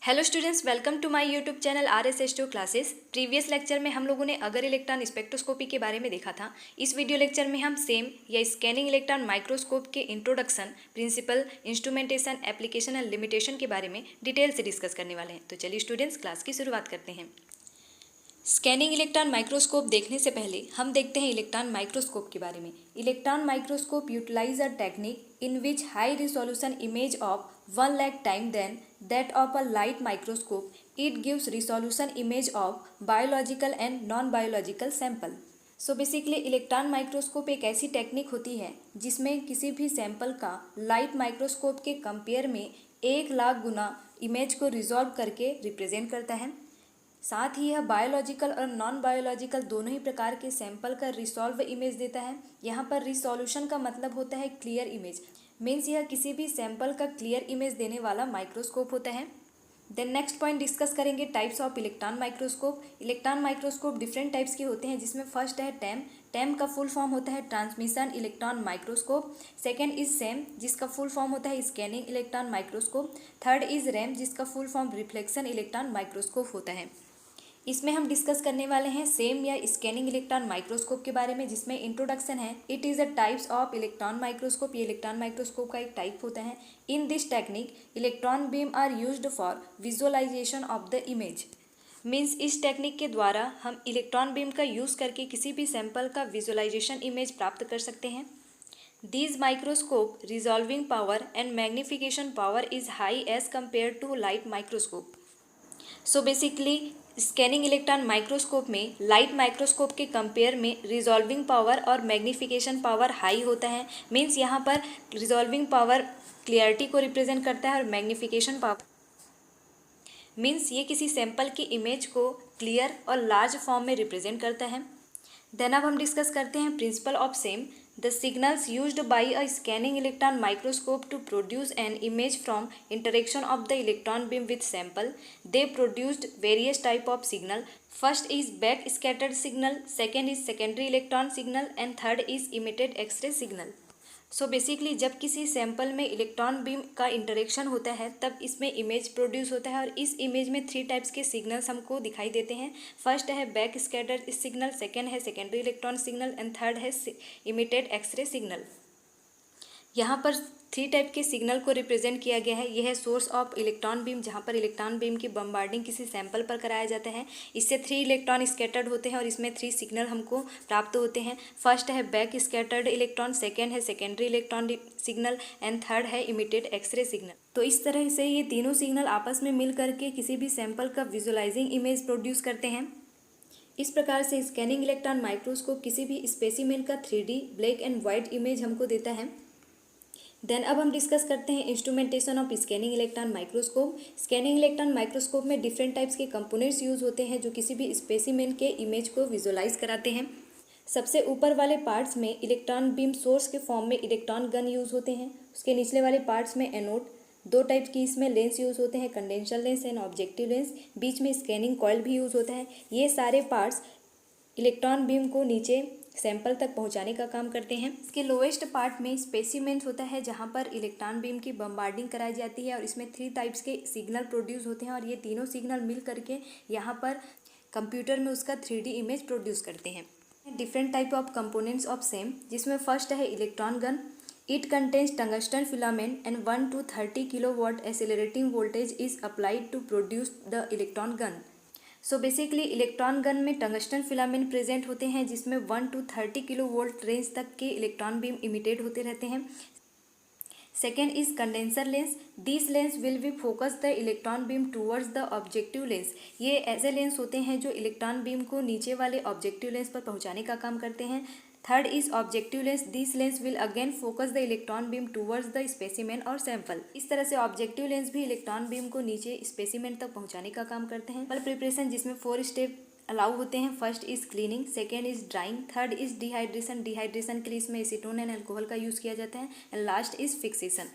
Hello students, welcome to my YouTube channel RSS2 classes. Previous lecture में हम लोगों ने अगर इलेक्ट्रॉन स्पेक्ट्रोस्कोपी के बारे में देखा था। इस वीडियो लेक्चर में हम सेम या स्कैनिंग इलेक्ट्रॉन माइक्रोस्कोप के introduction, principle, instrumentation, application and limitation के बारे में डिटेल से डिस्कस करने वाले हैं। तो चलिए स्टूडेंट्स, क्लास की शुरुआत करते हैं। स्कैनिंग इलेक्ट्रॉन माइक्रोस्कोप देखने से पहले हम देखते हैं इलेक्ट्रॉन माइक्रोस्कोप के बारे में। Electron microscope utilize a technique in which high resolution image of 1 lakh time then that of a light microscope. It gives resolution image of biological and non-biological sample. So basically electron microscope एक ऐसी technique होती है जिसमें किसी भी sample का light microscope के compare में 1,00,000 गुना इमेज को रिजॉल्व करके रिप्रेजेंट करता है। साथ ही यह बायोलॉजिकल और नॉन बायोलॉजिकल दोनों ही प्रकार के सैंपल का रिसॉल्व इमेज देता है। यहाँ पर रिसोल्यूशन का मतलब होता है क्लियर इमेज, मीन्स यह किसी भी सैंपल का क्लियर इमेज देने वाला माइक्रोस्कोप होता है। देन नेक्स्ट पॉइंट डिस्कस करेंगे types of electron microscope. Electron microscope different types के होते हैं, जिसमें फर्स्ट है टैम। टैम का फुल फॉर्म होता है transmission electron microscope. Second is SEM, जिसका फुल फॉर्म होता है scanning electron microscope. Third is REM, जिसका full form reflection electron microscope होता है। इसमें हम डिस्कस करने वाले हैं सेम या स्कैनिंग इलेक्ट्रॉन माइक्रोस्कोप के बारे में, जिसमें इंट्रोडक्शन है। It is a types of electron microscope. ये इलेक्ट्रॉन माइक्रोस्कोप का एक टाइप होता है। In this technique electron beam are used for visualization of the image. Means इस टेक्निक के द्वारा हम इलेक्ट्रॉन बीम का यूज़ करके किसी भी सैंपल का विजुअलाइजेशन इमेज प्राप्त कर सकते हैं। These microscope resolving power and magnification power is high as compared to light microscope. So basically scanning electron microscope में लाइट माइक्रोस्कोप के कंपेयर में रिजॉल्विंग पावर और मैग्नीफिकेशन पावर हाई होता है। मीन्स यहाँ पर रिजॉल्विंग पावर क्लियरिटी को represent करता है और मैग्नीफिकेशन पावर मीन्स ये किसी सैंपल की इमेज को क्लियर और लार्ज फॉर्म में रिप्रेजेंट करता है। देन अब हम डिस्कस करते हैं principle of same. The signals used by a scanning electron microscope to produce an image from interaction of the electron beam with sample. They produced various type of signal. First is back scattered signal, second is secondary electron signal, and third is emitted X-ray signal. So basically जब किसी sample में electron beam का interaction होता है तब इसमें image produce होता है, और इस इमेज में 3 टाइप्स के सिग्नल्स हमको दिखाई देते हैं। फर्स्ट है बैक स्कैटर्ड सिग्नल, सेकेंड है secondary electron signal, and third है इमिटेड एक्सरे सिग्नल। यहाँ पर 3 टाइप के सिग्नल को रिप्रेजेंट किया गया है। यह है सोर्स ऑफ इलेक्ट्रॉन बीम, जहाँ पर इलेक्ट्रॉन बीम की बम्बार्डिंग किसी सैंपल पर कराया जाता है। इससे 3 इलेक्ट्रॉन स्कैटर्ड होते हैं और इसमें 3 सिग्नल हमको प्राप्त होते हैं। फर्स्ट है बैक स्कैटर्ड इलेक्ट्रॉन, सेकेंड है secondary electron signal, and third है इमिटेड एक्सरे सिग्नल। तो इस तरह से ये तीनों सिग्नल आपस में मिल करके किसी भी सैंपल का विजुअलाइजिंग इमेज प्रोड्यूस करते हैं। इस प्रकार से स्कैनिंग इलेक्ट्रॉन माइक्रोस्कोप किसी भी स्पेसिमेन का 3D black and white image हमको देता है। देन अब हम डिस्कस करते हैं instrumentation of scanning electron microscope. Scanning electron microscope में डिफरेंट टाइप्स के कंपोनेंट्स यूज होते हैं जो किसी भी स्पेसिमेन के इमेज को विजुअलाइज कराते हैं। सबसे ऊपर वाले पार्ट्स में इलेक्ट्रॉन बीम सोर्स के फॉर्म में इलेक्ट्रॉन गन यूज होते हैं। उसके निचले वाले पार्ट्स में एनोड, 2 टाइप की इसमें लेंस यूज होते हैं, condenser lens and objective lens. बीच में स्कैनिंग कॉइल भी यूज होता है। ये सारे पार्ट्स इलेक्ट्रॉन बीम को नीचे सैंपल तक पहुंचाने का काम करते हैं। इसके लोएस्ट पार्ट में स्पेसिमेंट होता है, जहां पर इलेक्ट्रॉन बीम की बम्बार्डिंग कराई जाती है, और इसमें 3 टाइप्स के सिग्नल प्रोड्यूस होते हैं, और ये तीनों सिग्नल मिल करके यहाँ पर कंप्यूटर में उसका 3D इमेज प्रोड्यूस करते हैं। Different type of components of SEM, जिसमें फर्स्ट है electron gun. It contains tungsten filament and 1 to 30 kilowatt accelerating voltage is applied to produce the electron gun. So basically electron gun में tungsten filament present होते हैं, जिसमें 1 to 30 kilovolt range तक के electron beam emitted होते रहते हैं। Second is condenser lens. This lens will be focus the electron beam towards the objective lens. ये ऐसे लेंस होते हैं जो इलेक्ट्रॉन बीम को नीचे वाले ऑब्जेक्टिव लेंस पर पहुंचाने का काम करते हैं। Third is objective lens. This lens will again focus the electron beam towards the specimen और सैंपल। इस तरह से ऑब्जेक्टिव लेंस भी इलेक्ट्रॉन बीम को नीचे स्पेसिमेन तक पहुंचाने का काम करते हैं। प्रिपरेशन, जिसमें 4 स्टेप अलाउ होते हैं। First is cleaning, second is drying, third is dehydration. Dehydration के लिए इसमें एसीटोन एंड अल्कोहल का यूज़ किया जाता है, and last is fixation.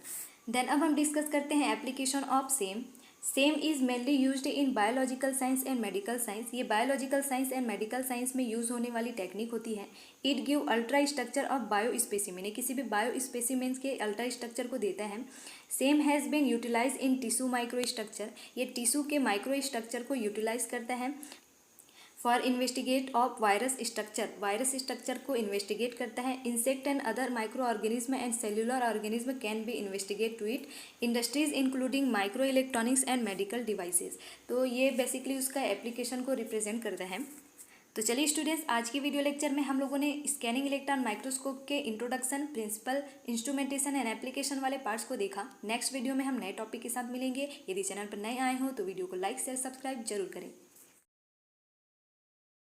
Then अब हम डिस्कस करते हैं application of SEM. SEM is mainly used in biological science and medical science. ये biological science and medical science में यूज़ होने वाली टेक्निक होती है। It give ultra structure of bio specimen, किसी भी बायो स्पेसिमेंस के अल्ट्रा स्ट्रक्चर को देता है। SEM has been utilize in tissue micro structure, ये टिश्यू के माइक्रो स्ट्रक्चर को यूटिलाइज करता है। For investigate of virus structure को इन्वेस्टिगेट करता है। Insect and other micro organism and cellular organism can be investigate to it. Industries including micro electronics and medical devices, तो ये बेसिकली उसका एप्लीकेशन को रिप्रेजेंट करता है। तो चलिए स्टूडेंट्स, आज की वीडियो लेक्चर में हम लोगों ने स्कैनिंग इलेक्ट्रॉन माइक्रोस्कोप के introduction, principle, instrumentation and application वाले पार्ट्स को देखा। नेक्स्ट वीडियो में हम नए टॉपिक के साथ मिलेंगे। यदि चैनल पर नए आए हो तो वीडियो को लाइक शेयर सब्सक्राइब जरूर करें।